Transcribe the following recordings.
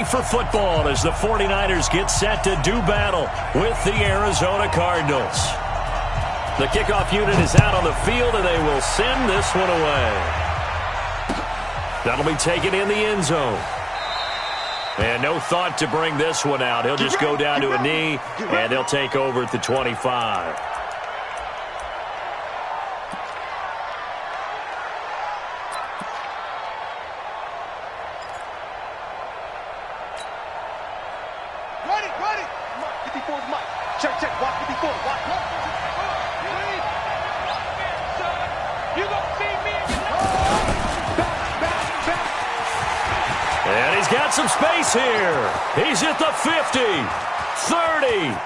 ready for football as the 49ers get set to do battle with the Arizona Cardinals. The kickoff unit is out on the field, and they will send this one away. That'll be taken in the end zone. And no thought to bring this one out. He'll just go down to a knee, and they'll take over at the 25. Ready. 54 is Mike. Check. Watch 54. Watch. You gonna see me back. And he's got some space here. He's at the 50, 30,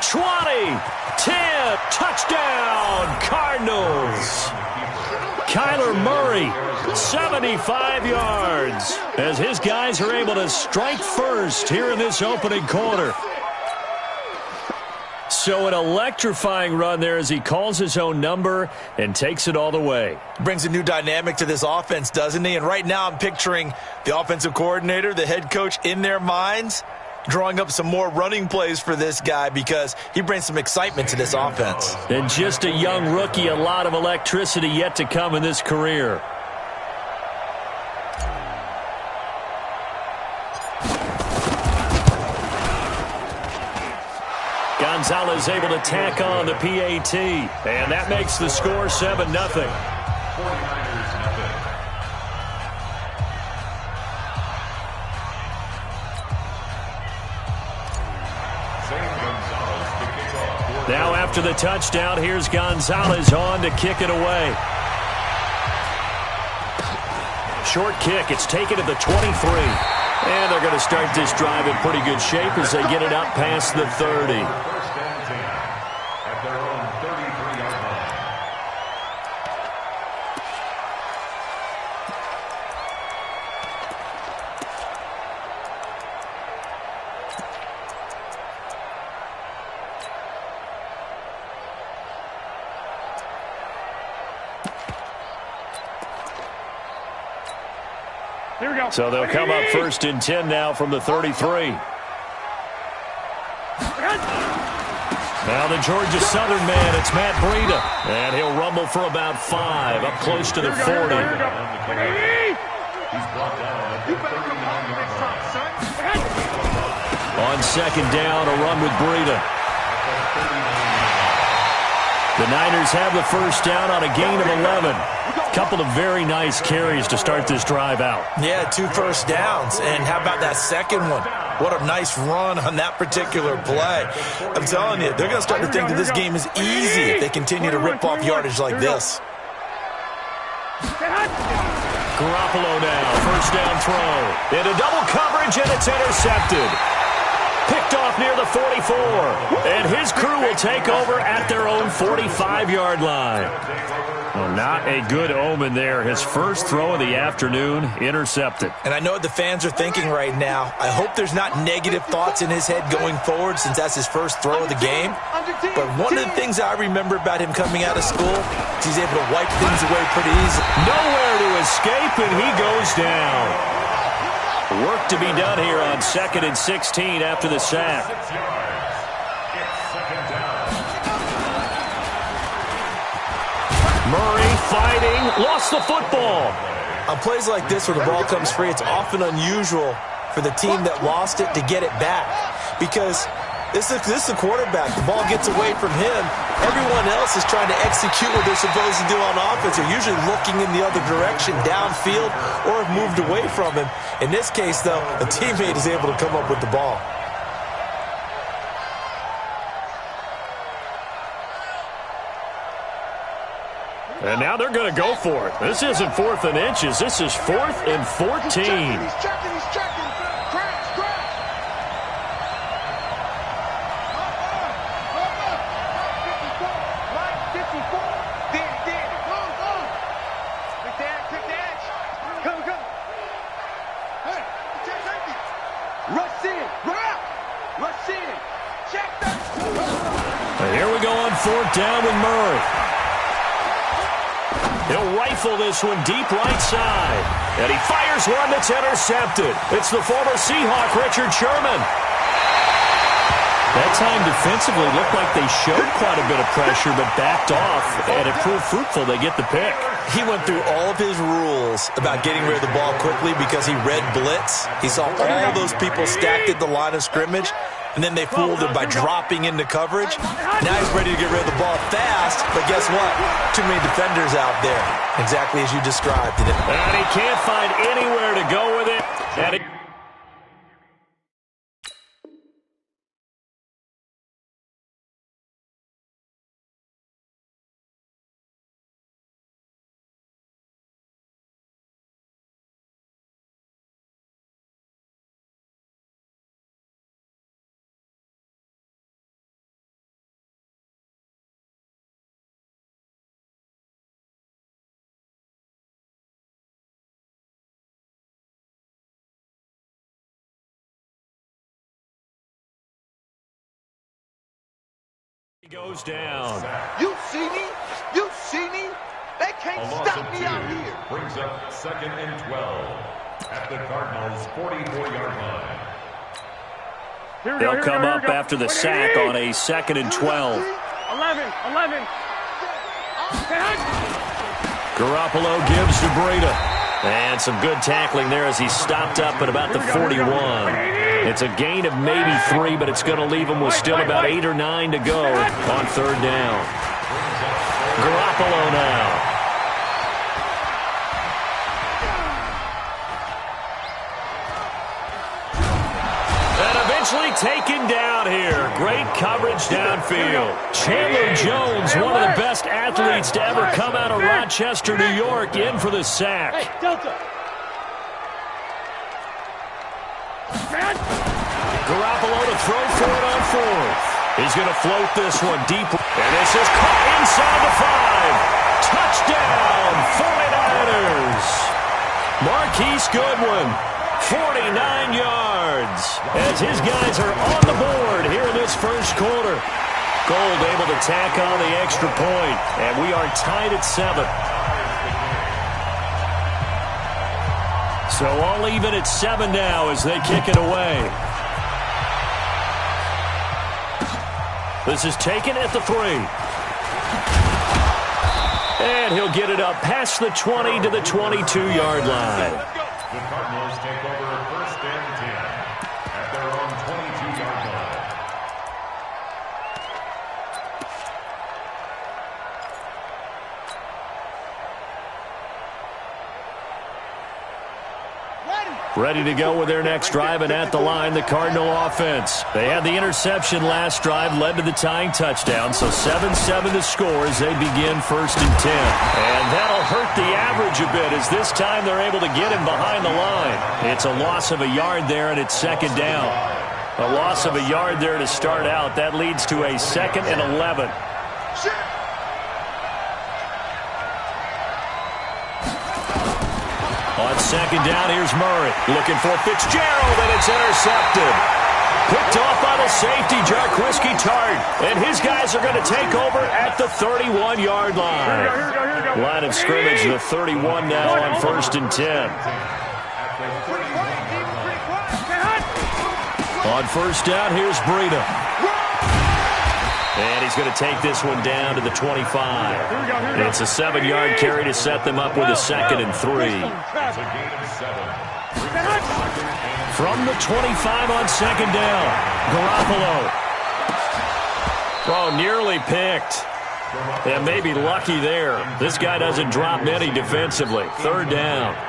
20, 10. Touchdown, Cardinals. Kyler Murray, 75 yards, as his guys are able to strike first here in this opening quarter. So an electrifying run there as he calls his own number and takes it all the way. Brings a new dynamic to this offense, doesn't he? And right now I'm picturing the offensive coordinator, the head coach in their minds, drawing up some more running plays for this guy because he brings some excitement to this offense. And just a young rookie, a lot of electricity yet to come in this career. Gonzalez able to tack on the PAT, and that makes the score 7-0. Now after the touchdown, here's Gonzalez on to kick it away. Short kick, it's taken to the 23. And they're going to start this drive in pretty good shape as they get it up past the 30. Here we go. So they'll come up first and 10 now from the 33. Now the Georgia Southern man, it's Matt Breida. And he'll rumble for about 5, up close to the 40. He's brought down at the 39-yard line. On second down, a run with Breida. The Niners have the first down on a gain of 11. Couple of very nice carries to start this drive out. Yeah, 2 first downs. And how about that second one? What a nice run on that particular play. I'm telling you, they're going to start to think that this game is easy if they continue to rip off yardage like this. Garoppolo now, first down throw. Into double coverage, and it's intercepted. Picked off near the 44. And his crew will take over at their own 45-yard line. Well, not a good omen there. His first throw of the afternoon intercepted. And I know what the fans are thinking right now. I hope there's not negative thoughts in his head going forward since that's his first throw of the game. But one of the things I remember about him coming out of school is he's able to wipe things away pretty easily. Nowhere to escape, and he goes down. Work to be done here on 2nd and 16 after the sack. Murray fighting, lost the football. On plays like this where the ball comes free, it's often unusual for the team that lost it to get it back. Because this is the quarterback. The ball gets away from him. Everyone else is trying to execute what they're supposed to do on offense. They're usually looking in the other direction, downfield, or have moved away from him. In this case, though, a teammate is able to come up with the ball. And now they're going to go for it. This isn't 4th and inches. This is 4th and 14. He's checking. Crash. Line 54. There. Go. Quick dash. Come. Hey, check safety. Rush in. Run out. Rush in. Check that. And here we go on 4th down with Murray. He'll rifle this one deep right side. And he fires one that's intercepted. It's the former Seahawk, Richard Sherman. That time defensively looked like they showed quite a bit of pressure but backed off, and it proved fruitful. They get the pick. He went through all of his rules about getting rid of the ball quickly because he read blitz. He saw all those people stacked at the line of scrimmage, and then they fooled him by dropping into coverage. Now he's ready to get rid of the ball fast, but guess what? Too many defenders out there, exactly as you described it. And he can't find anywhere to go with it. And he goes down. You see me? You see me? They can't stop me out here. Brings up 2nd and 12 at the Cardinals' 44-yard line. They'll come up after the sack on a 2nd and 12. 11. Garoppolo gives to Breida. And some good tackling there as he stopped up at about the 41. It's a gain of maybe 3, but it's going to leave him with still about 8 or 9 to go on 3rd down. Garoppolo now. And eventually taken down here. Great coverage downfield. Chandler Jones, one of the best athletes to ever come out of Rochester, New York, in for the sack. Hey, Delta. Garoppolo to throw for it on 4th. He's going to float this one deep. And this is caught inside the 5. Touchdown, 49ers. Marquise Goodwin, 49 yards. As his guys are on the board here in this first quarter. Gold able to tack on the extra point. And we are tied at 7. So all even at 7 now as they kick it away. This is taken at the 3. And he'll get it up past the 20 to the 22-yard line. The Cardinals take over 1st and 10 at their own 22-yard line. Ready to go with their next drive, and at the line, the Cardinal offense. They had the interception last drive, led to the tying touchdown, so 7-7 to score as they begin 1st and 10. And that'll hurt the average a bit as this time they're able to get him behind the line. It's a loss of a yard there, and it's 2nd down. A loss of a yard there to start out. That leads to a 2nd and 11. On 2nd down, here's Murray. Looking for Fitzgerald, and it's intercepted. Picked off by the safety, Jarquiski Tart. And his guys are going to take over at the 31-yard line. Line of scrimmage, the 31 now on 1st and 10. On 1st down, here's Breida. And he's going to take this one down to the 25. It's a 7-yard carry to set them up with a 2nd and 3. From the 25 on 2nd down, Garoppolo. Oh, nearly picked. And maybe lucky there. This guy doesn't drop many defensively. 3rd down.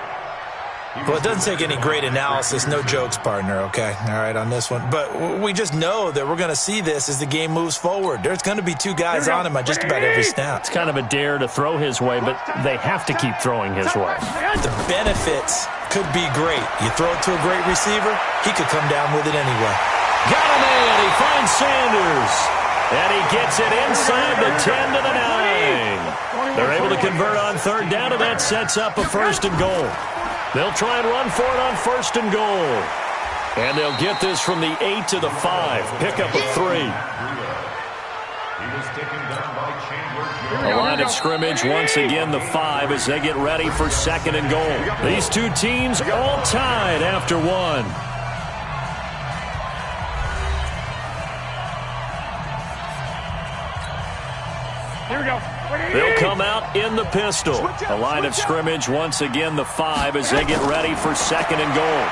Well, it doesn't take any great analysis. No jokes, partner, okay? All right, on this one. But we just know that we're going to see this as the game moves forward. There's going to be 2 guys on him at just about every snap. It's kind of a dare to throw his way, but they have to keep throwing his way. The benefits could be great. You throw it to a great receiver, he could come down with it anyway. Got him in. He finds Sanders. And he gets it inside the 10 to the 9. They're able to convert on 3rd down, and that sets up a 1st and goal. They'll try and run for it on 1st and goal. And they'll get this from the 8 to the 5. Pick up a 3. He was taken down by Chandler Jones. The line of scrimmage, once again, the 5 as they get ready for 2nd and goal. These two teams all tied after one. Here we go. They'll come out in the pistol. The line of scrimmage, once again, the 5 as they get ready for 2nd and goal.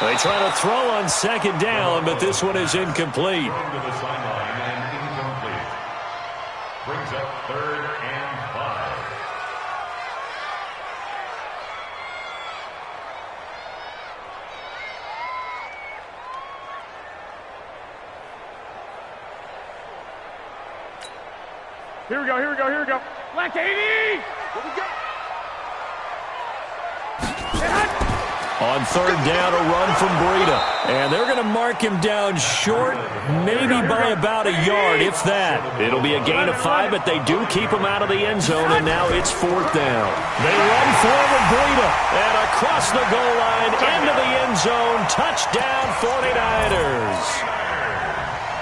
They try to throw on 2nd down, but this one is incomplete. To the sideline and incomplete. Brings up 3rd and 5. Here we go, here we go, here we go. Black 80! Here we go. On 3rd down, a run from Breida. And they're going to mark him down short, maybe by about a yard, if that. It'll be a gain of 5, but they do keep him out of the end zone, and now it's 4th down. They run forward, Breida, and across the goal line, into the end zone, touchdown 49ers.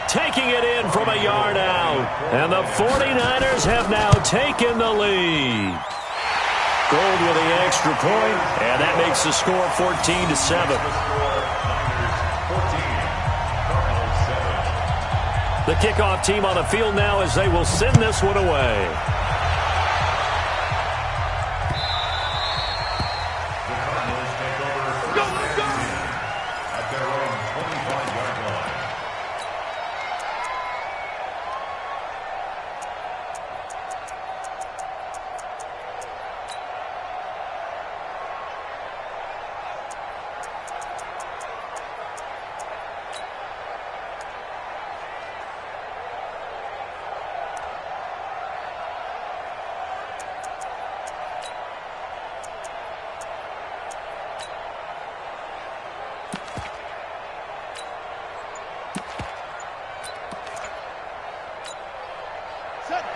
Taking it in from a yard out, and the 49ers have now taken the lead. Gold with the extra point, and that makes the score 14-7. The kickoff team on the field now as they will send this one away.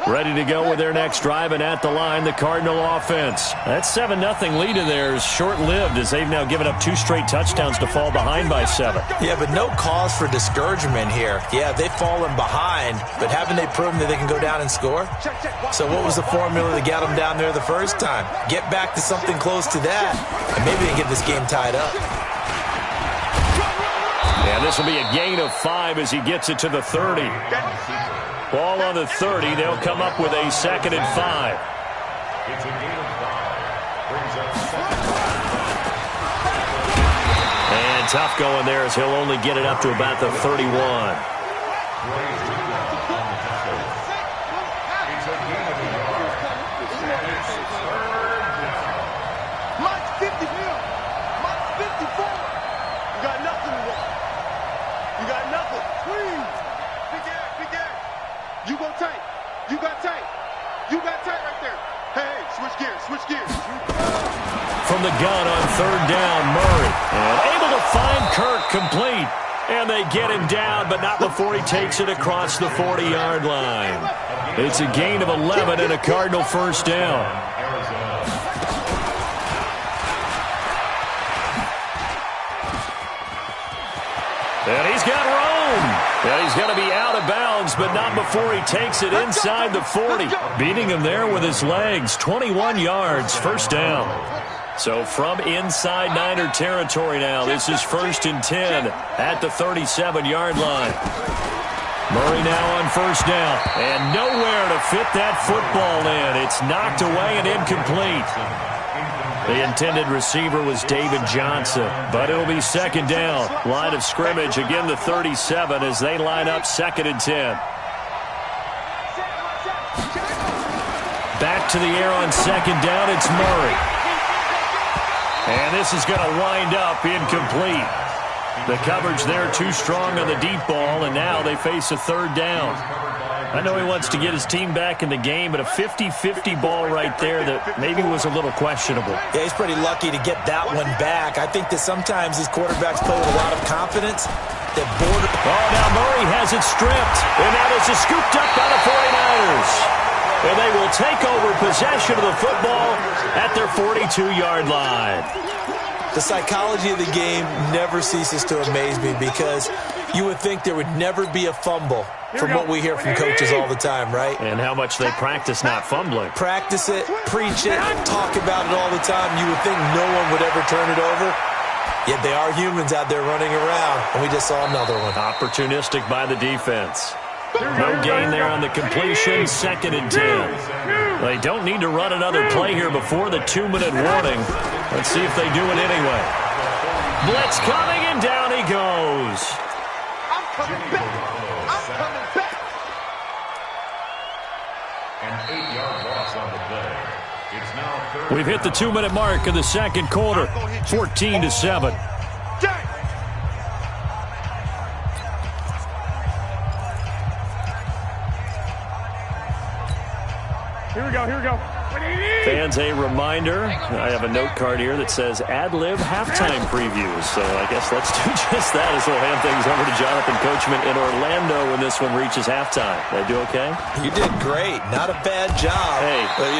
Ready to go with their next drive, and at the line, the Cardinal offense. That 7-0 lead of theirs short-lived as they've now given up 2 straight touchdowns to fall behind by 7. Yeah, but no cause for discouragement here. Yeah, they've fallen behind, but haven't they proven that they can go down and score? So what was the formula to get them down there the first time? Get back to something close to that, and maybe they can get this game tied up. And this will be a gain of 5 as he gets it to the 30. Ball on the 30. They'll come up with a 2nd and 5. It's a gain of 5. Brings up 2nd. And tough going there as he'll only get it up to about the 31. From the gun on 3rd down, Murray. And able to find Kirk complete. And they get him down, but not before he takes it across the 40-yard line. It's a gain of 11 and a Cardinal first down. And he's got room. And he's going to be out of bounds, but not before he takes it inside the 40. Beating him there with his legs. 21 yards, first down. So from inside Niner territory now, this is 1st and 10 at the 37-yard line. Murray now on 1st down, and nowhere to fit that football in. It's knocked away and incomplete. The intended receiver was David Johnson, but it'll be 2nd down. Line of scrimmage, again the 37 as they line up 2nd and 10. Back to the air on 2nd down, it's Murray. And this is going to wind up incomplete. The coverage there too strong on the deep ball, and now they face a 3rd down. I know he wants to get his team back in the game, but a 50-50 ball right there that maybe was a little questionable. Yeah, he's pretty lucky to get that one back. I think that sometimes these quarterbacks play with a lot of confidence. That border. Oh, now Murray has it stripped, and now this is scooped up by the 49ers. And they will take over possession of the football at their 42-yard line. The psychology of the game never ceases to amaze me because you would think there would never be a fumble from what we hear from coaches all the time, right? And how much they practice not fumbling. Practice it, preach it, talk about it all the time. You would think no one would ever turn it over. Yet they are humans out there running around, and we just saw another one. Opportunistic by the defense. No gain there on the completion, 2nd and 10. They don't need to run another play here before the 2-minute warning. Let's see if they do it anyway. Blitz coming, and down he goes. I'm coming back. I'm coming back. An 8-yard loss on the play. It's now 3rd. We've hit the 2-minute mark of the second quarter, 14-7. Here we go, here we go. Fans, a reminder, I have a note card here that says ad-lib halftime previews. So I guess let's do just that as we'll hand things over to Jonathan Coachman in Orlando when this one reaches halftime. Did I do okay? You did great. Not a bad job. Hey. But,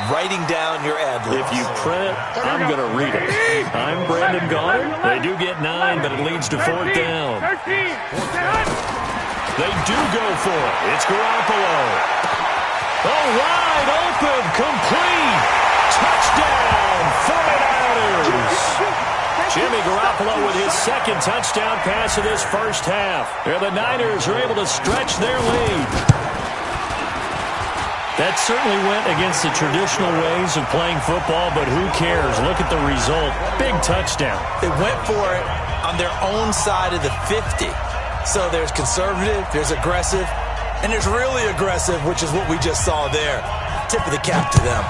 writing down your ad-libs. If you print it, I'm going to read it. I'm Brandon Goddard. They do get 9, but it leads to 4th down. They do go for it. It's Garoppolo. Oh, wide open, complete, touchdown, 49ers. Jimmy Garoppolo with his 2nd touchdown pass of this first half. And the Niners are able to stretch their lead. That certainly went against the traditional ways of playing football, but who cares? Look at the result. Big touchdown. They went for it on their own side of the 50. So there's conservative, there's aggressive, and there's really aggressive, which is what we just saw there. Tip of the cap to them.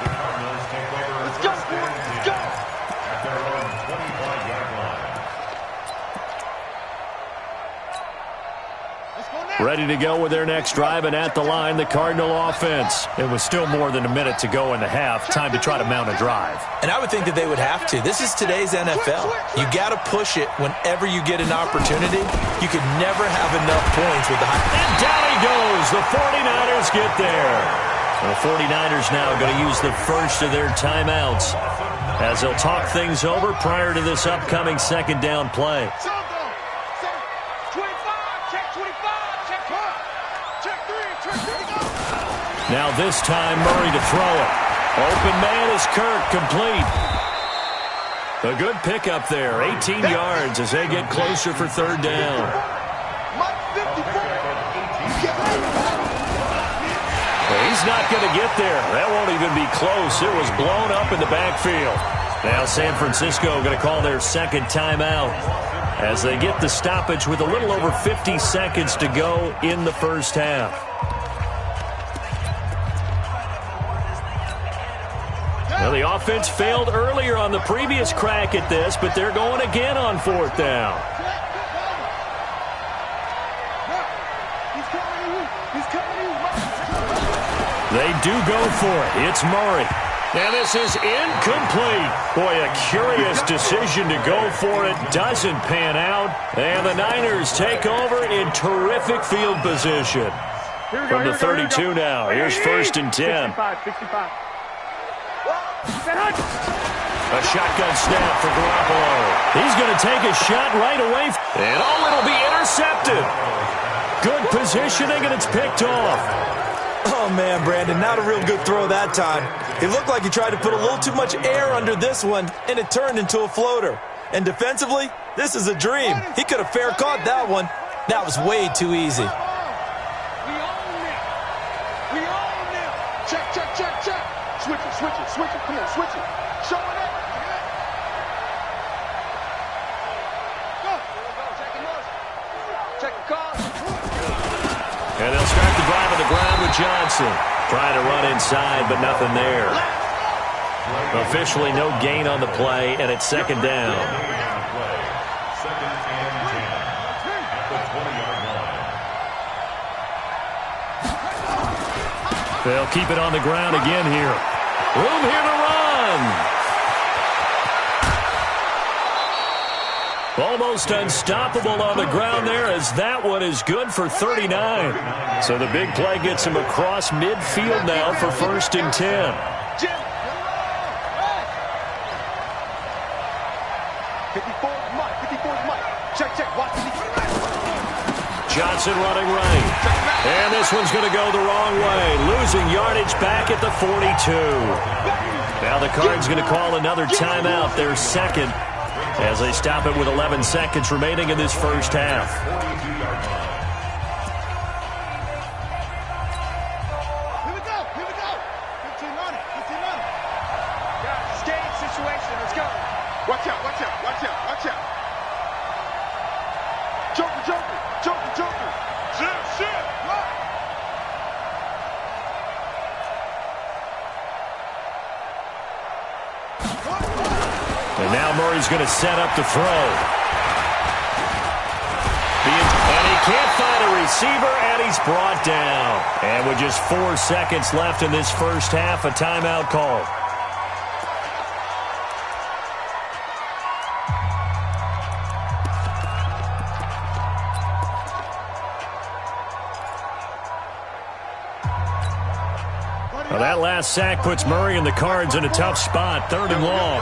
The Cardinals take over. Let's go, let's go. At their own 25-yard line. Let's go now. Ready to go with their next drive, and at the line, the Cardinal offense. It was still more than a minute to go in the half. Time to try to mount a drive. And I would think that they would have to. This is today's NFL. You got to push it whenever you get an opportunity. You could never have enough points with the high. And down he goes. The 49ers get there. The 49ers now going to use the first of their timeouts as they'll talk things over prior to this upcoming 2nd down play. Now this time, Murray to throw it. Open man is Kirk, complete. A good pickup there, 18 yards as they get closer for 3rd down. Well, he's not going to get there. That won't even be close. It was blown up in the backfield. Now San Francisco going to call their 2nd timeout as they get the stoppage with a little over 50 seconds to go in the first half. Well, the offense failed earlier on the previous crack at this, but they're going again on 4th down. They do go for it. It's Murray. And this is incomplete. Boy, a curious decision to go for it. Doesn't pan out. And the Niners take over in terrific field position. From the 32 now. Here's 1st and 10. 65. A shotgun snap for Garoppolo. He's going to take a shot right away. And it'll be intercepted. Good positioning, and it's picked off. Oh, man, Brandon, not a real good throw that time. It looked like he tried to put a little too much air under this one, and it turned into a floater. And defensively, this is a dream. He could have fair caught that one. That was way too easy. We own them. Check. Switch it. Come on, switch it. Show it up. Go. Check the car. And they'll start the drive on the ground with Johnson. Trying to run inside, but nothing there. Officially no gain on the play, and it's 2nd down. 2nd and 10 at the 20-yard line. They'll keep it on the ground again here. Room here to run. Almost unstoppable on the ground there, as that one is good for 39. So the big play gets him across midfield now for 1st and 10. Johnson running right. And this one's going to go the wrong way. Losing yardage back at the 42. Now the Cards going to call another timeout, their second, as they stop it with 11 seconds remaining in this first half. Here we go. 15 on it. Guys, skate situation. Let's go. Watch out. Joker. Shit. What? And now Murray's going to set up to throw. And he can't find a receiver, and he's brought down. And with just 4 seconds left in this first half, a timeout call. Well, that last sack puts Murray and the Cards in a tough spot, 3rd and long.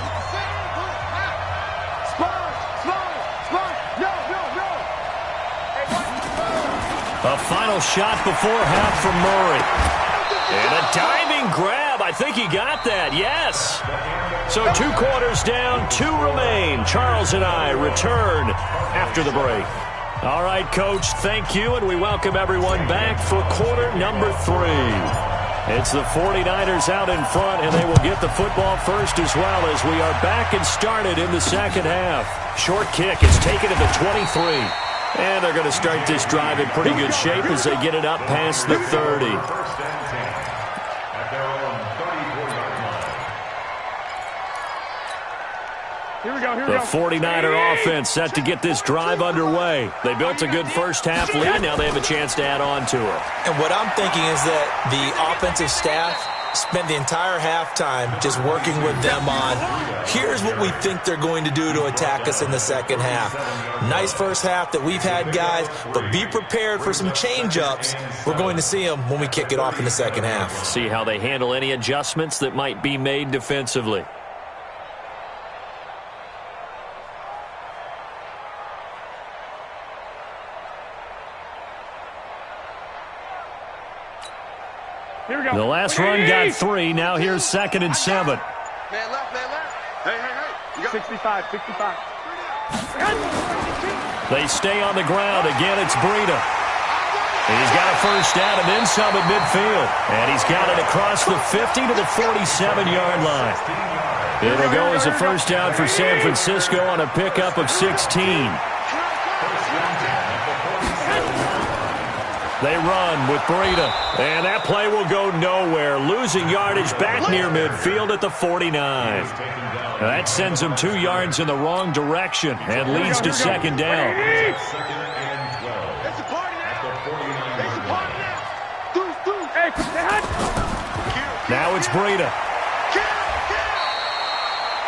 A final shot before half from Murray. And a diving grab. I think he got that, yes. So 2 quarters down, 2 remain. Charles and I return after the break. All right, Coach, thank you, and we welcome everyone back for quarter number 3. It's the 49ers out in front, and they will get the football first as well, as we are back and started in the second half. Short kick is taken at the 23. And they're going to start this drive in pretty good shape as they get it up past the 30. Here we go. The 49er offense set to get this drive underway. They built a good first half lead. Now they have a chance to add on to it. And what I'm thinking is that the offensive staff spent the entire halftime just working with them on, here's what we think they're going to do to attack us in the second half. Nice first half that we've had, guys, but be prepared for some change-ups. We're going to see them when we kick it off in the second half. See how they handle any adjustments that might be made defensively. Here we go. The last run got 3. Now here's 2nd and 7. Man left. Hey. You got 65. They stay on the ground. Again, it's Breida. He's got a first down and then some at midfield. And he's got it across the 50 to the 47-yard line. It'll go as a first down for San Francisco on a pickup of 16. They run with Breida. And that play will go nowhere. Losing yardage back near midfield at the 49. That sends them 2 yards in the wrong direction and leads to 2nd down. Now it's Breida.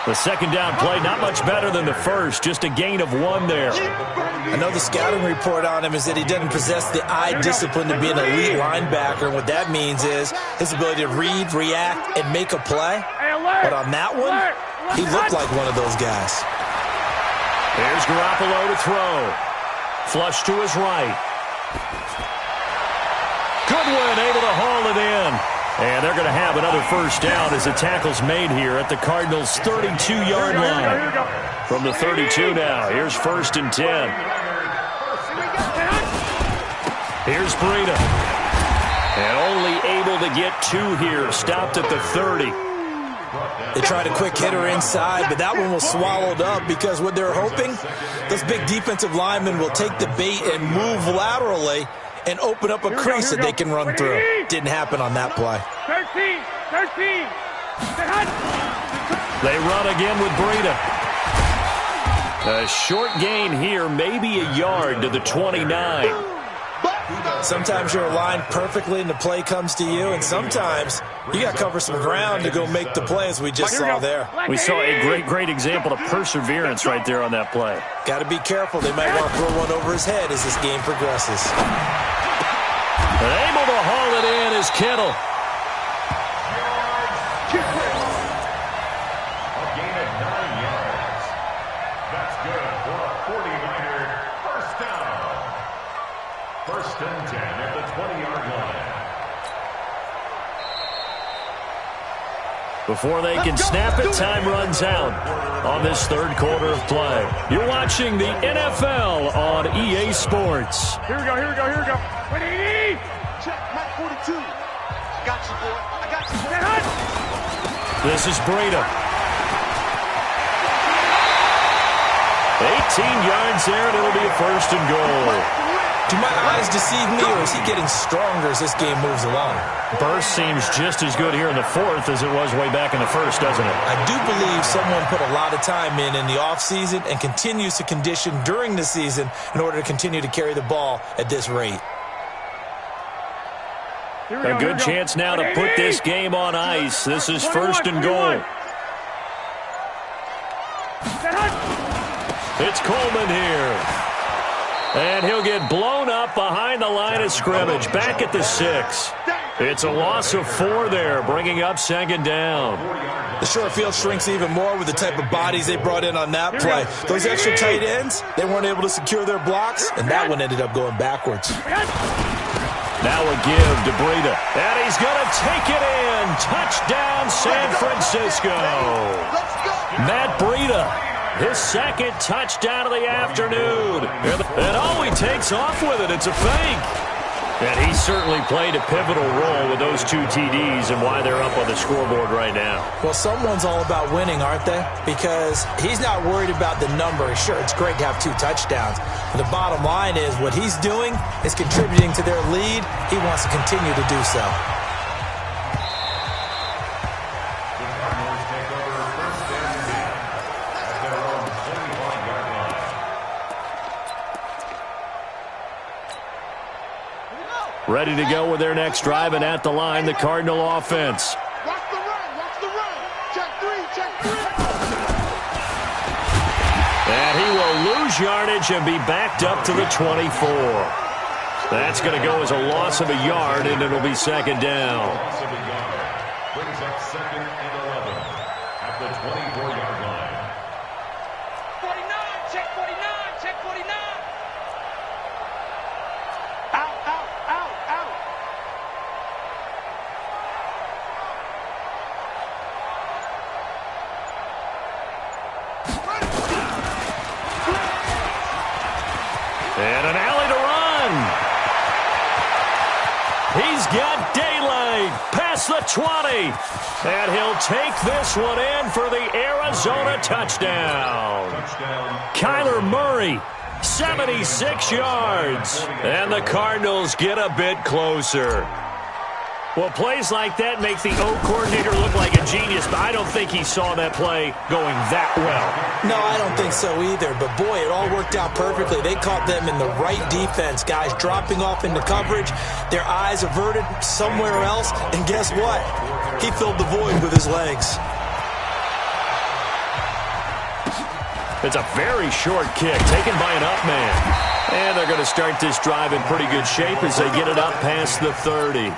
The 2nd down play, not much better than the first, just a gain of 1 there. I know the scouting report on him is that he doesn't possess the eye discipline to be an elite linebacker. And what that means is his ability to read, react, and make a play. But on that one, he looked like one of those guys. Here's Garoppolo to throw. Flush to his right. Goodwin able to haul it in. And they're going to have another first down as the tackle's made here at the Cardinals' 32-yard line. From the 32 now, here's 1st and 10. Here's Breida. And only able to get 2 here, stopped at the 30. They tried a quick hitter inside, but that one was swallowed up because what they're hoping, those big defensive linemen will take the bait and move laterally and open up a crease that they can run through. Didn't happen on that play. 13. They run again with Breida. A short gain here, maybe a yard to the 29. Sometimes you're aligned perfectly and the play comes to you, and sometimes you got to cover some ground to go make the play, as we just saw there. We saw a great example of perseverance right there on that play. Got to be careful. They might want to throw one over his head as this game progresses. And able to haul it in is Kittle. A gain of 9 yards. That's good for a 49er first down. First and 10 at the 20-yard line. Before they can snap it, time runs out on this third quarter of play. You're watching the NFL on EA Sports. Here we go. 180. Check, Matt 42. I got you, boy. I got you, boy. This is Breida. 18 yards there, and it'll be a first and goal. Do my eyes deceive me, or is he getting stronger as this game moves along? Burst seems just as good here in the fourth as it was way back in the first, doesn't it? I do believe someone put a lot of time in the offseason and continues to condition during the season in order to continue to carry the ball at this rate. A good chance now to put this game on ice. This is first and goal. It's Coleman here. And he'll get blown up behind the line of scrimmage, back at the 6. It's a loss of 4 there, bringing up second down. The short field shrinks even more with the type of bodies they brought in on that play. Those extra tight ends, they weren't able to secure their blocks, and that one ended up going backwards. Now a give to Breida. And he's going to take it in. Touchdown, San Francisco. Matt Breida. His second touchdown of the afternoon. And oh, he takes off with it. It's a fake. And he certainly played a pivotal role with those 2 TDs and why they're up on the scoreboard right now. Well, someone's all about winning, aren't they? Because he's not worried about the number. Sure, it's great to have 2 touchdowns. But the bottom line is what he's doing is contributing to their lead. He wants to continue to do so. Ready to go with their next drive, and at the line, the Cardinal offense. Watch the run. Check 3. And he will lose yardage and be backed up to the 24. That's going to go as a loss of a yard, and it'll be second down. Loss of a yard. Brings up second and 11 at the 24-yard line. 49. Check 49. Out. And an alley to run. He's got daylight past the 20. And he'll take this one in for the Arizona touchdown. Kyler Murray, 76 yards. And the Cardinals get a bit closer. Well, plays like that make the O coordinator look like a genius, but I don't think he saw that play going that well. No, I don't think so either. But, boy, it all worked out perfectly. They caught them in the right defense. Guys dropping off into coverage, their eyes averted somewhere else. And guess what? He filled the void with his legs. It's a very short kick taken by an up man. And they're going to start this drive in pretty good shape as they get it up past the 30.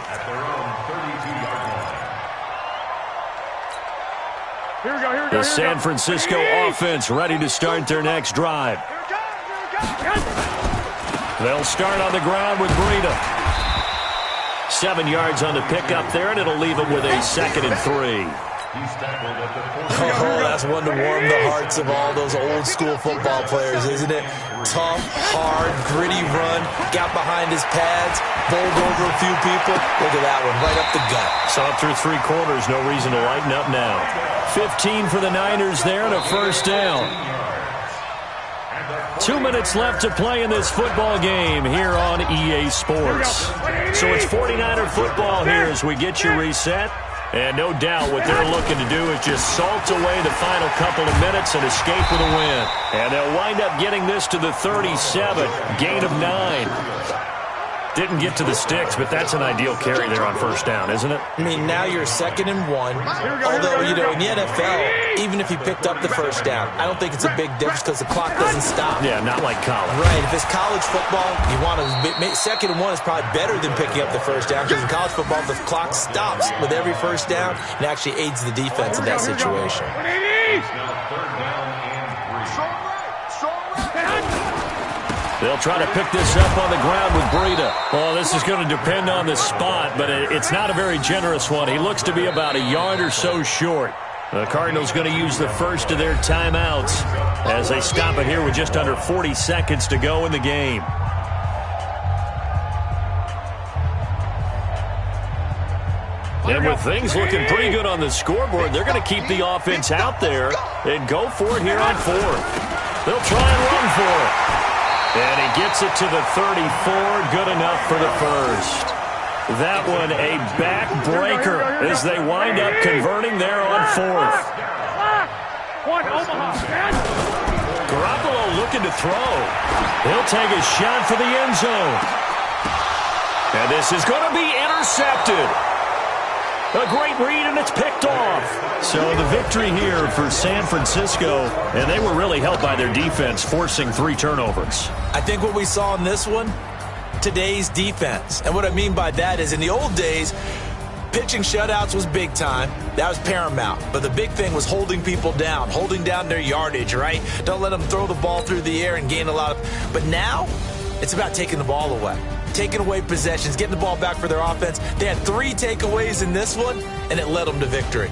The San Francisco offense ready to start their next drive. They'll start on the ground with Breida. 7 yards on the pickup there, and it'll leave them with a 2nd and 3. Oh, that's one to warm the hearts of all those old-school football players, isn't it? Tough, hard, gritty run, got behind his pads, bowled over a few people. Look at that one, right up the gut. Saw it through 3 quarters, no reason to lighten up now. 15 for the Niners there and a first down. 2 minutes left to play in this football game here on EA Sports. So it's 49er football here as we get you reset. And no doubt what they're looking to do is just salt away the final couple of minutes and escape with a win. And they'll wind up getting this to the 37, gain of 9. Didn't get to the sticks, but that's an ideal carry there on first down, isn't it? I mean, now you're 2nd and 1. Although, you know, in the NFL, even if you picked up the first down, I don't think it's a big difference because the clock doesn't stop. Yeah, not like college. Right. If it's college football, you want to 2nd and 1 is probably better than picking up the first down because in college football, the clock stops with every first down and actually aids the defense in that situation. They'll try to pick this up on the ground with Breida. Well, this is going to depend on the spot, but it's not a very generous one. He looks to be about a yard or so short. The Cardinals going to use the first of their timeouts as they stop it here with just under 40 seconds to go in the game. And with things looking pretty good on the scoreboard, they're going to keep the offense out there and go for it here on 4th. They'll try and run for it. And he gets it to the 34, good enough for the first. That one a backbreaker as they wind up converting there on 4th. Garoppolo looking to throw. He'll take a shot for the end zone. And this is going to be intercepted. A great read, and it's picked off. So the victory here for San Francisco, and they were really helped by their defense, forcing 3 turnovers. I think what we saw in this one, today's defense. And what I mean by that is in the old days, pitching shutouts was big time. That was paramount. But the big thing was holding people down, holding down their yardage, right? Don't let them throw the ball through the air and gain a lot of... But now, it's about taking the ball away. Taking away possessions, getting the ball back for their offense. They had 3 takeaways in this one, and it led them to victory.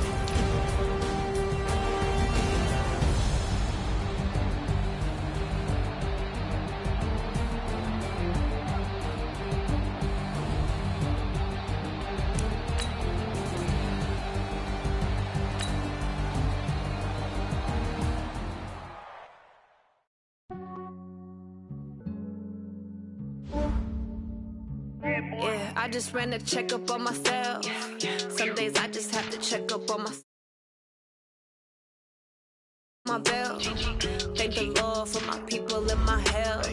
Yeah, I just ran a checkup on myself. Some days I just have to check up on my belt. Thank the Lord for my people and my health.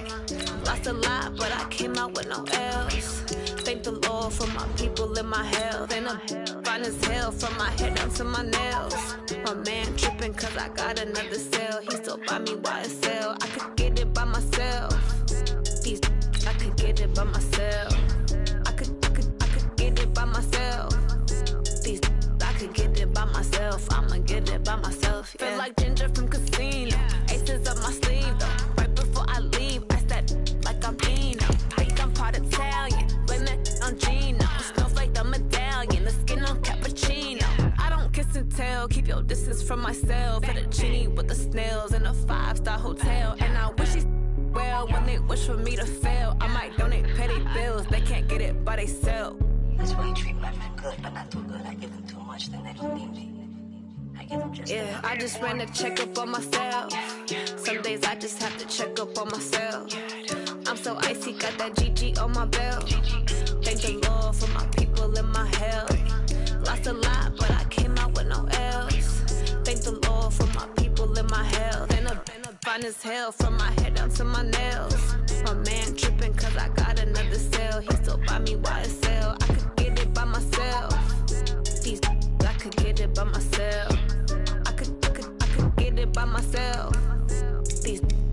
Lost a lot, but I came out with no else. Thank the Lord for my people and my health. And I'm fine as hell from my head down to my nails. My man tripping cause I got another cell. He still buy me YSL. I could get it by myself. I could get it by myself. I could get it by myself. I could get it by myself. I'ma get it by myself. Yeah. Feel like Ginger from Casino. Aces up my sleeve though. Right before I leave, I step like I'm Dino. Think I'm part Italian. Blame that on Gino. Smells like the medallion. The skin on cappuccino. I don't kiss and tell. Keep your distance from myself. Fettuccine with the snails in a 5-star hotel. And I wish he's well when they wish for me to fail. I might donate petty bills. They can't get it by they sell. That's why you treat my men good, but not too good. I give them too much, then they don't need me. I give them just yeah, I just ran a checkup on myself. Some days I just have to check up on myself. I'm so icy, got that GG on my belt. Thank the Lord for my people and my health. Lost a lot, but I came out with no else. Thank the Lord for my people and my health. And I'm fine as hell from my head down to my nails. My man tripping cause I got another cell. He still buy me YSL. I could get it by myself. I could get it by myself. I could get it by myself.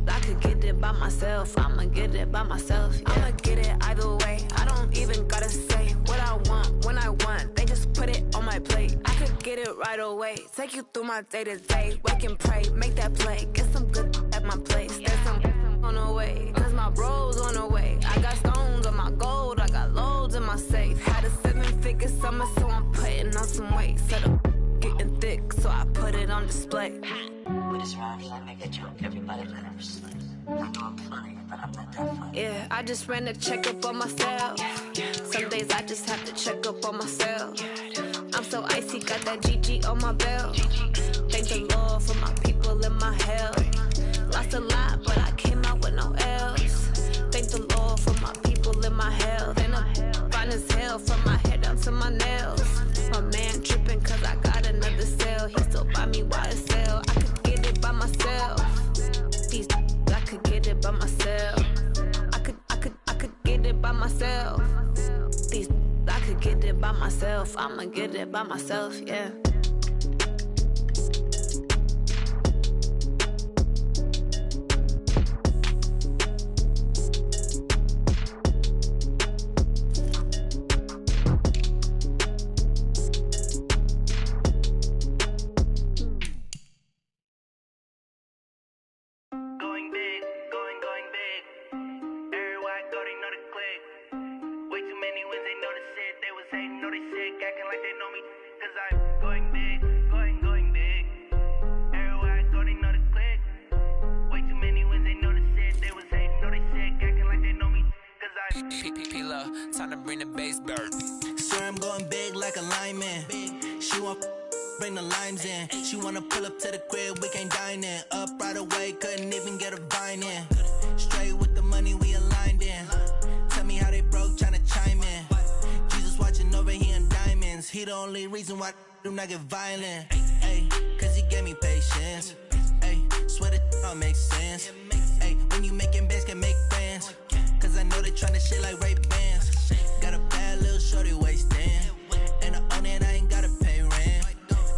I could get it by myself. I'ma get it by myself. Yeah. I'ma get it either way. I don't even gotta say what I want when I want. They just put it on my plate. I could get it right away. Take you through my day to day. Wake and pray, make that play. Get some good at my place. There's some on the way. Cause my bro's on the way. I got stones on my gold. I got loads in my safe. Had a 7-figure summer, so I'm putting on some weight. Set up getting thick, so I put it on display. With this round, I make a joke. Everybody let him slip. I know I'm funny, but I'm not that funny. Yeah, I just ran a checkup on myself. Some days I just have to check up on myself. I'm so icy, got that GG on my belt. Thank the Lord for my people and my health. Lost a lot, but I came out with no else. Thank the Lord for my people and my health. And I'm fine as hell from my head down to my nails. My man tripping cause I got another cell. He still buy me YSL. I could get it by myself. I could get it by myself. I could get it by myself. get it by myself. I'ma get it by myself, yeah. Time to bring the bass bird. Swear I'm going big like a lineman. She want bring the limes in. She wanna pull up to the crib, we can't dine in. Up right away, couldn't even get a vine in. Straight with the money we aligned in. Tell me how they broke, tryna chime in. Jesus watching over here in diamonds. He the only reason why I do not get violent. Ay, cause he gave me patience. Ay, swear that all makes sense. Ay, when you making bands, can make friends. Cause I know they tryna shit like Ray-Bans. Got a bad little shorty wasting. And I own it, I ain't gotta pay rent.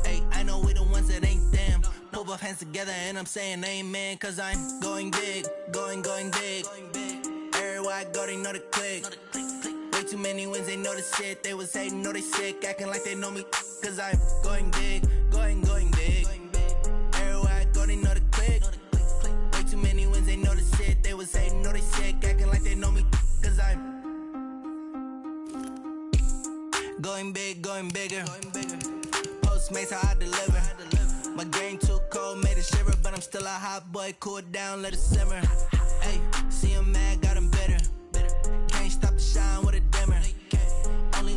Ay, I know we the ones that ain't them. Put both hands together and I'm saying amen. Cause I'm going big, going big. Everywhere I go, they know the click. Way too many wins, they know the shit. They was hating, know they sick, acting like they know me. Cause I'm going big, going big. Everywhere I go, they know the click. Way too many wins, they know the shit. They was hating, know they sick, acting like they know me. Cause I'm going big, going bigger. Postmates how I deliver. My game too cold, made it shiver. But I'm still a hot boy, cool it down, let it simmer. Hey, see him mad, got him bitter. Can't stop the shine with a dimmer. Only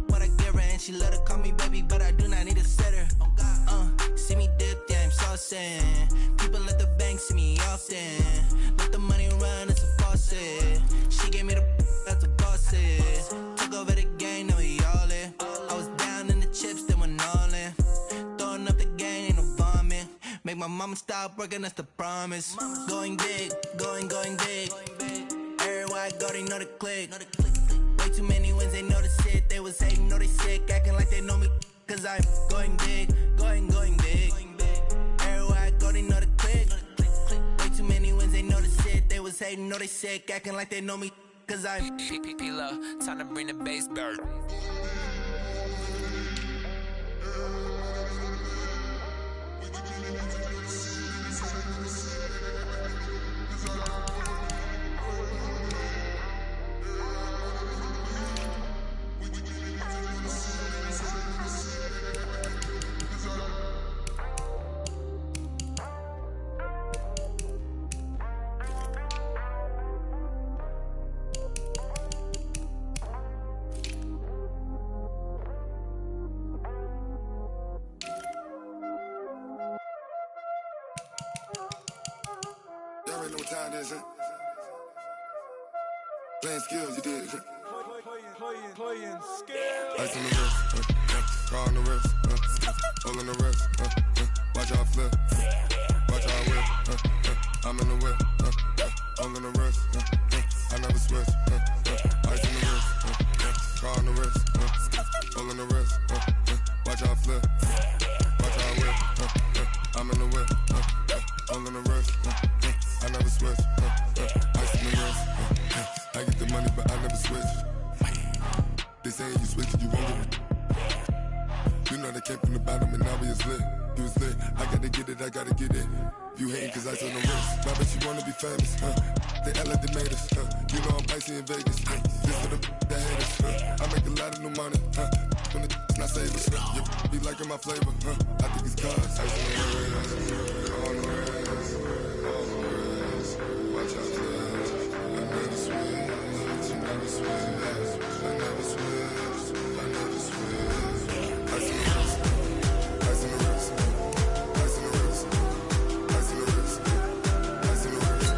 what I give her, and she let her call me baby, but I do not need a sitter. See me dip, yeah, I'm saucing. People at the bank see me often. Let the money run, it's a faucet. She gave me the that's a boss is. Took over the game, now we all in. I was down in the chips, then went all in. Throwing up the game, ain't no vomit. Make my mama stop working, that's the promise. Going big, going big. Everywhere I go, they know the click. Way too many wins, they know the shit. They was hating, know they sick, acting like they know me. Cause I'm going big, going big. Everywhere I go, they know the click. Way too many wins, they know the shit. They was hating, know they sick, acting like they know me. Cause I'm P-P-P-Lo, time to bring the bass bird. Playing skills, you did. Playing skills. Ice on the wrist, car on the wrist, hole in the wrist, watch how I flip, watch how I whip, I'm in the whip, hole in the wrist, I never switch, ice on the wrist, car on the wrist, hole in the wrist, watch how I flip, watch how I whip, I'm in the whip, hole in the wrist, I never switch, ice on the wrist, I get the money but I never switch. They saying you switch it, you won't get it. You know they came from the bottom and now we is lit. You was lit, I gotta get it, I gotta get it. You hating cause ice on the wrist. I bet you wanna be famous, They act like they made us, You know I'm icy in Vegas, This for the that hate us, I make a lot of new money, When the not save us, You be liking my flavor, I think it's cause ice on the wrist, on the wrist, on the wrist. Watch out, please. I never switch, I never switch. I never switch, I never switch. Ice in the wrist, ice in the wrist, ice in the wrist, ice in the wrist, ice in the wrist,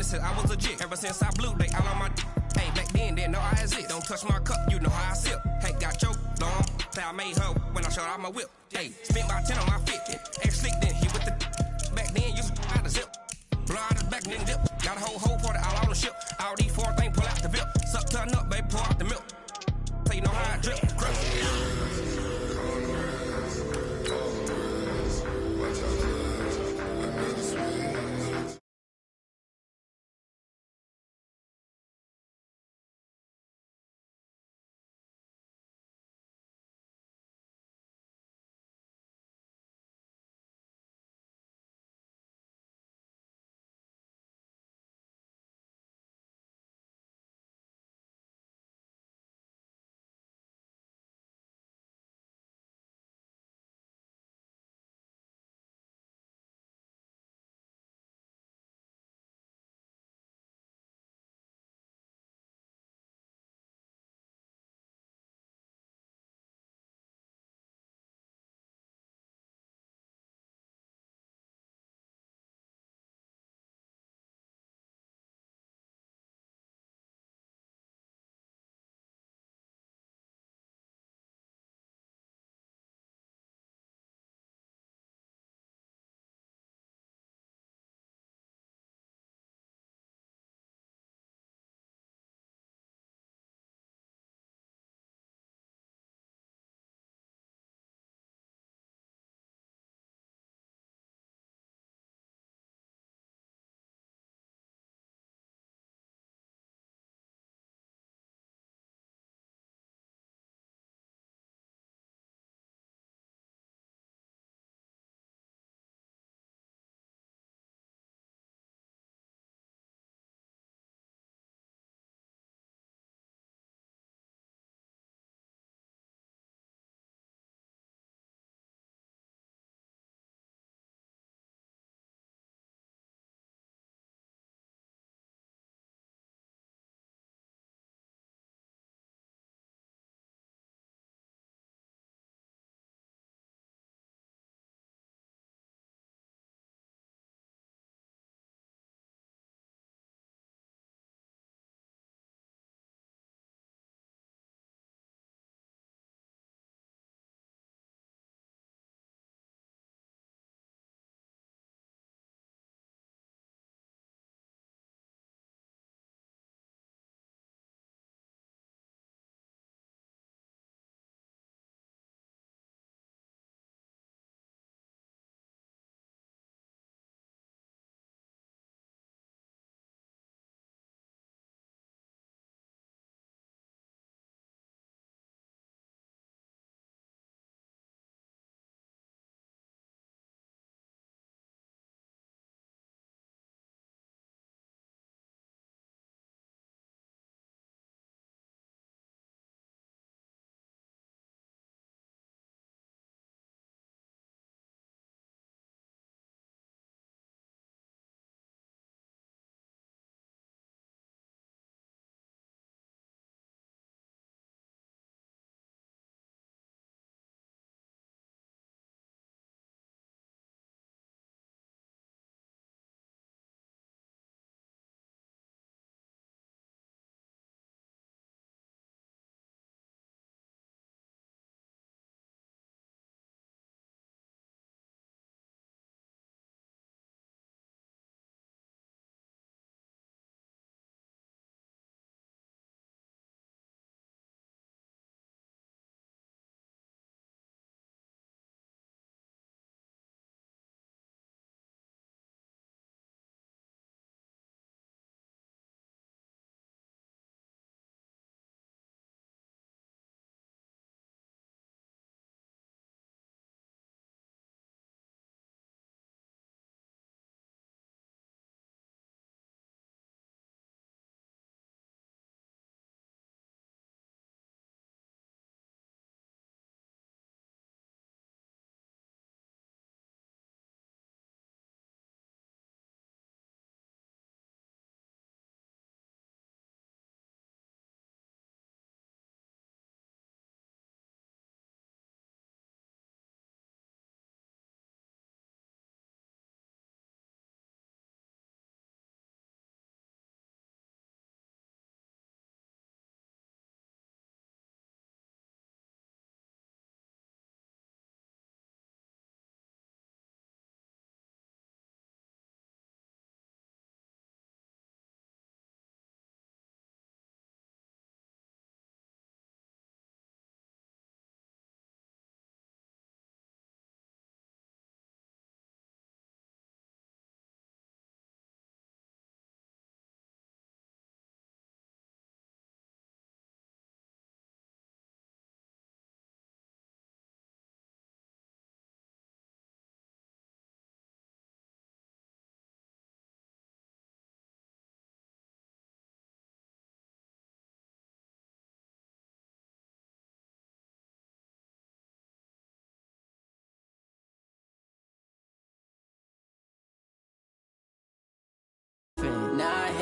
said I was legit. Ever since I blew, they all on my. Hey, back then, didn't know I exist. Don't touch my cup, you know how I sip. Hey, got choked on. Say I made her when I showed out my whip. Hey, spent my 10 on my 50. Ex-slick, then he with the. Back then, used to out the zip. Blow out his back, then dip. Got a whole party all on the ship. All these four things, pull out the bip. Suck, turn up, baby, pour out the milk. So you know how I drip.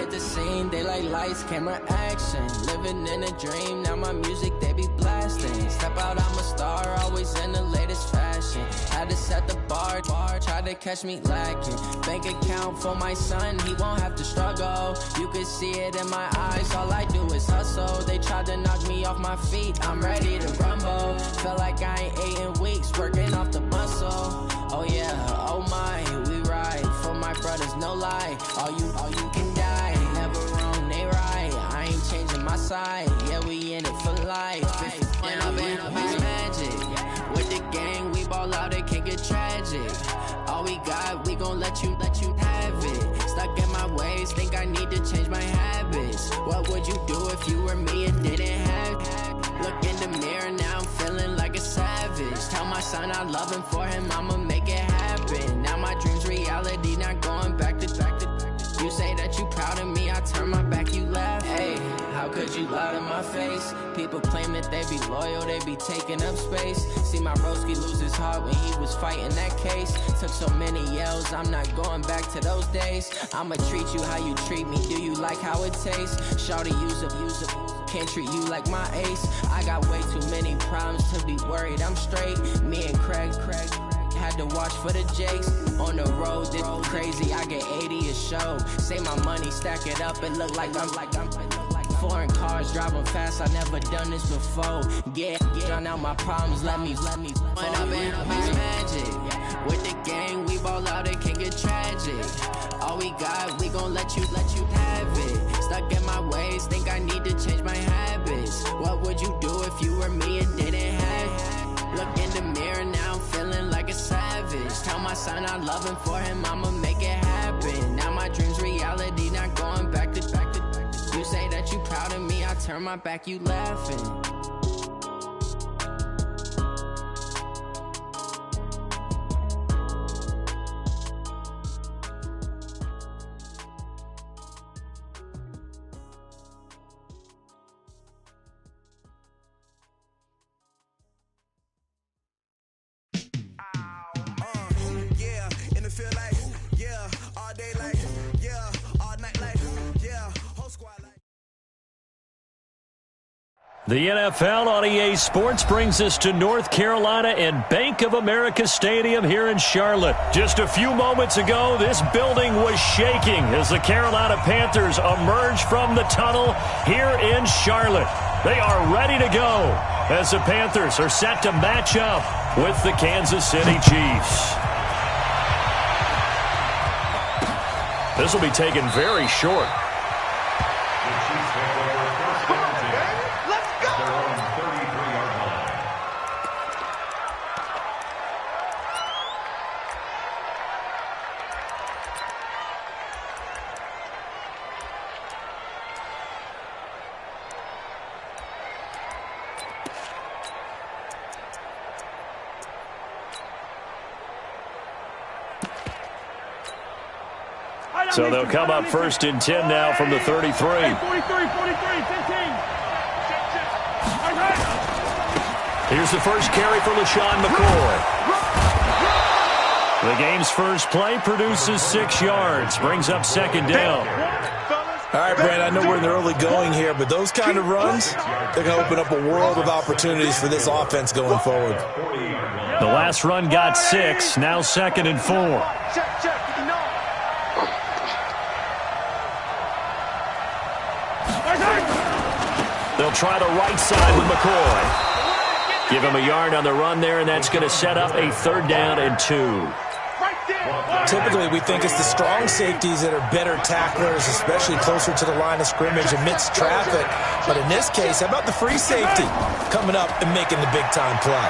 at the scene, they like lights, camera, action. Living in a dream, now my music, they be blasting. Step out, I'm a star, always in the latest fashion. Had to set the bar, try to catch me lacking. Bank account for my son, he won't have to struggle. You can see it in my eyes, all I do is hustle. They tried to knock me off my feet, I'm ready to rumble. Feel like I ain't ate in weeks, working off the muscle. Oh yeah, oh my, we ride for my brothers, no lie. All you can die, never wrong, they right. I ain't changing my side, yeah, we in it for life. When I'm in magic, with the gang, we ball out, it can get tragic. All we got, we gon' let you have it. Stuck in my ways, think I need to change my habits. What would you do if you were me and didn't have it? Look in the mirror, now I'm feeling like a savage. Tell my son I love him, for him I'ma make it happen. Now my dream's reality, not going back to. You say that you proud of me, I turn my back, you laugh. Hey, how could you lie to my face? People claim that they be loyal, they be taking up space. See my broski lose his heart when he was fighting that case. Took so many yells, I'm not going back to those days. I'ma treat you how you treat me, do you like how it tastes? Shawty, use up, can't treat you like my ace. I got way too many problems to be worried, I'm straight. Me and Craig had to watch for the Jakes. On the road, this crazy, I get 80 a show. Say my money, stack it up, it look like I'm foreign cars, driving fast, I never done this before. Get on out my problems, let me when I'm in magic. With the gang, we ball out, it can get tragic. All we got, we gon' let you have it. Stuck in my ways, think I need to change my habits. What would you do if you were me and didn't have it? Look in the mirror, now I'm feeling like a savage. Tell my son I love him, for him I'ma make it happen. Now my dream's reality, not going back to. You say that you proud of me, I turn my back, you laughing. The NFL on EA Sports brings us to North Carolina and Bank of America Stadium here in Charlotte. Just a few moments ago, this building was shaking as the Carolina Panthers emerge from the tunnel here in Charlotte. They are ready to go as the Panthers are set to match up with the Kansas City Chiefs. This will be taken very short. So they'll come up first and 10 now from the 33. 43, 43, 15. Here's the first carry for LaShawn McCoy. The game's first play produces 6 yards, brings up second down. All right, Brad, I know we're in the early going here, but those kind of runs, they're going to open up a world of opportunities for this offense going forward. The last run got 6, now second and 4. Check. They'll try the right side with McCoy. Give him a yard on the run there, and that's going to set up a 3rd down and 2. Typically, we think it's the strong safeties that are better tacklers, especially closer to the line of scrimmage amidst traffic. But in this case, how about the free safety coming up and making the big-time play?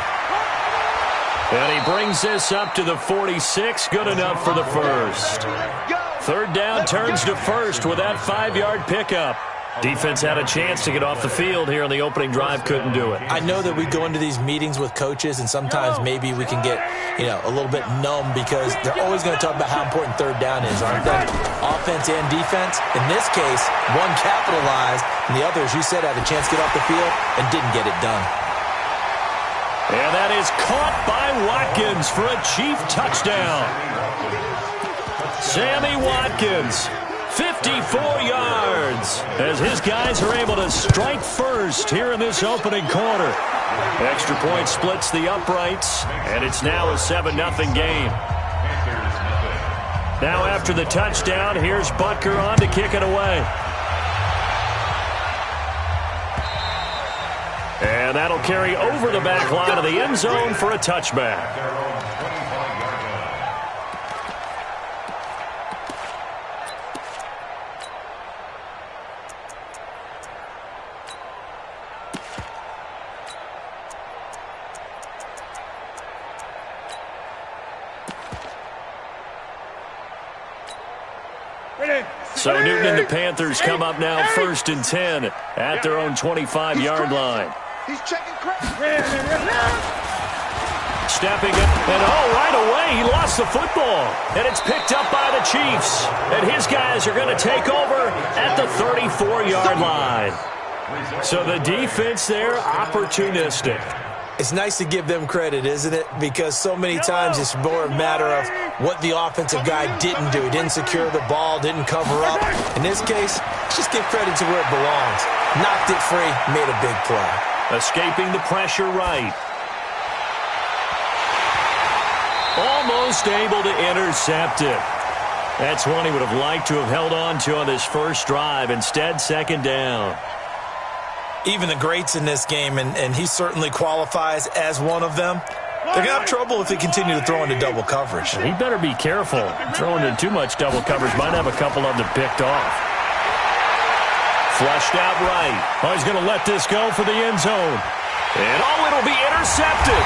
And he brings this up to the 46, good enough for the first. 3rd down turns to first with that 5-yard pickup. Defense had a chance to get off the field here on the opening drive, couldn't do it. I know that we go into these meetings with coaches, and sometimes maybe we can get, a little bit numb because they're always going to talk about how important 3rd down is, aren't they? Offense and defense. In this case, one capitalized, and the other, as you said, had a chance to get off the field and didn't get it done. And that is caught by Watkins for a Chief touchdown. Sammy Watkins, 54 yards as his guys are able to strike first here in this opening quarter. Extra point splits the uprights, and it's now a 7-0 game. Now after the touchdown, here's Butker on to kick it away. And that'll carry over the back line of the end zone for a touchback. So Newton and the Panthers come up now 1st and 10 at their own 25-yard line. He's checking crack. Stepping up, and right away, he lost the football. And it's picked up by the Chiefs. And his guys are going to take over at the 34-yard line. So the defense there, opportunistic. It's nice to give them credit, isn't it? Because so many times it's more a matter of what the offensive guy didn't do. He didn't secure the ball, didn't cover up. In this case, just give credit to where it belongs. Knocked it free, made a big play. Escaping the pressure right. Almost able to intercept it. That's one he would have liked to have held on to on this first drive. Instead, 2nd down. Even the greats in this game, and he certainly qualifies as one of them, they're going to have trouble if they continue to throw into double coverage. He better be careful. Throwing into too much double coverage might have a couple of them picked off. Flushed out right. He's going to let this go for the end zone. And it'll be intercepted.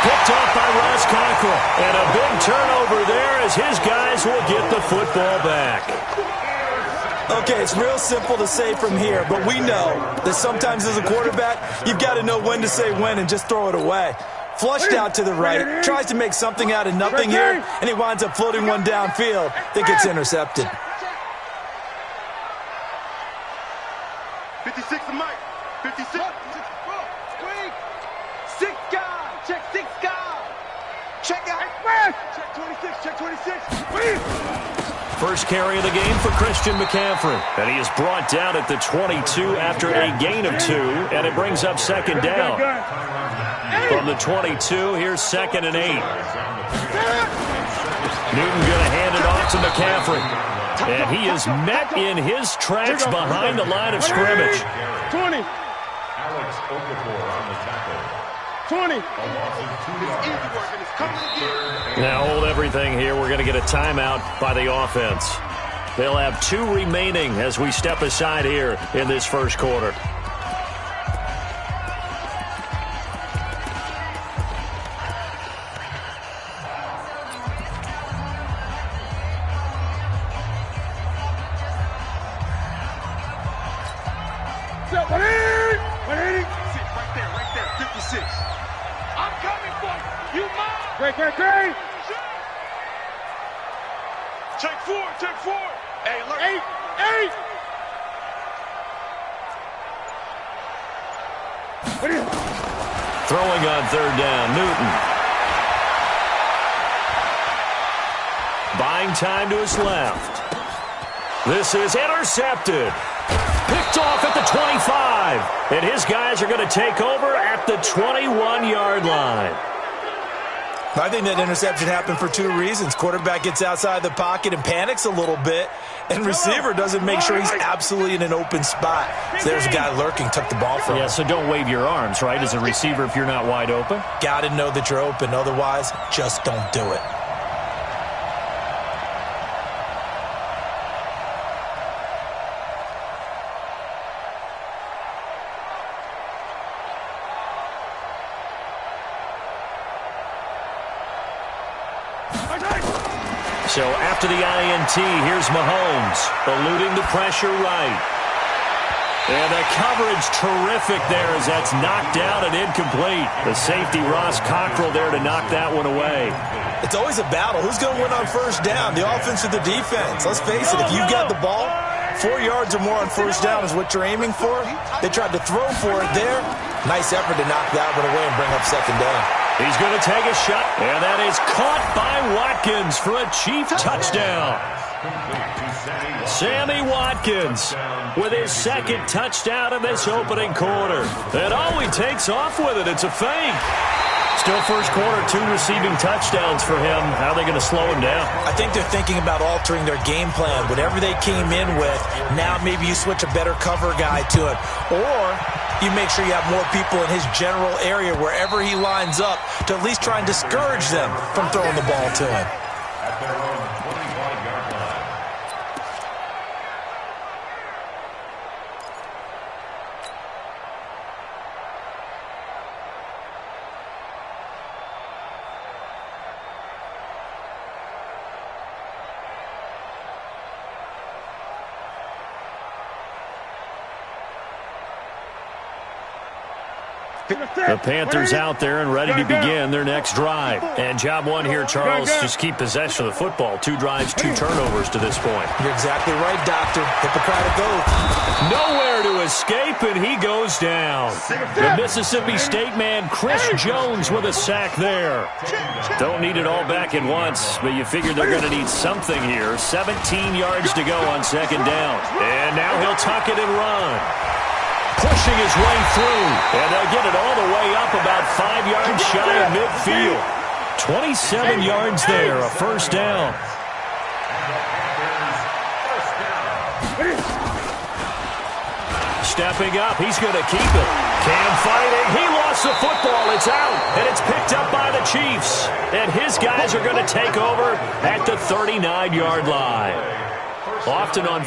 Picked off by Ross Cockrell. And a big turnover there as his guys will get the football back. Okay, it's real simple to say from here, but we know that sometimes as a quarterback, you've got to know when to say when and just throw it away. Flushed out to the right, tries to make something out of nothing here, and he winds up floating one downfield that gets intercepted. 56 to Mike. 56. 6 guys. Check 6 guys. Check out. Check 26. Check 26. First carry of the game for Christian McCaffrey. And he is brought down at the 22 after a gain of 2. And it brings up 2nd down. From the 22, here's 2nd and 8. Newton going to hand it off to McCaffrey. And he is met in his tracks behind the line of scrimmage. 20. Alex Okafor on the tackle. 20. Now hold everything here. We're going to get a timeout by the offense. They'll have 2 remaining as we step aside here in this first quarter. Great. Check 4. Hey, look. 8. Throwing on 3rd down, Newton. Buying time to his left. This is intercepted. Picked off at the 25. And his guys are going to take over at the 21-yard line. I think that interception happened for 2 reasons. Quarterback gets outside the pocket and panics a little bit, and receiver doesn't make sure he's absolutely in an open spot. So there's a guy lurking, took the ball from him. Yeah, so don't wave your arms, right, as a receiver if you're not wide open. Got to know that you're open. Otherwise, just don't do it. So after the INT, here's Mahomes, eluding the pressure right. And the coverage terrific there as that's knocked down and incomplete. The safety, Ross Cockrell, there to knock that one away. It's always a battle. Who's going to win on first down, the offense or the defense? Let's face it, if you've got the ball, 4 yards or more on first down is what you're aiming for. They tried to throw for it there. Nice effort to knock that one away and bring up second down. He's going to take a shot, and that is caught by Watkins for a Chief touchdown. Sammy Watkins with his second touchdown in this opening quarter. And all he takes off with it, it's a fake. Still first quarter, 2 receiving touchdowns for him. How are they going to slow him down? I think they're thinking about altering their game plan. Whatever they came in with, now maybe you switch a better cover guy to it. Or you make sure you have more people in his general area wherever he lines up to at least try and discourage them from throwing the ball to him. At their own 25-yard line. The Panthers out there and ready to begin their next drive. And job one here, Charles, just keep possession of the football. 2 drives, 2 turnovers to this point. You're exactly right, Doctor. Hippocratic oath. Nowhere to escape, and he goes down. The Mississippi State man, Chris Jones, with a sack there. Don't need it all back at once, but you figure they're going to need something here. 17 yards to go on second down. And now he'll tuck it and run. Pushing his way through, and they'll get it all the way up about 5 yards shy of midfield. 27 yards there, a first down. Stepping up, he's going to keep it. Cam fighting, he lost the football, it's out, and it's picked up by the Chiefs. And his guys are going to take over at the 39-yard line. Often on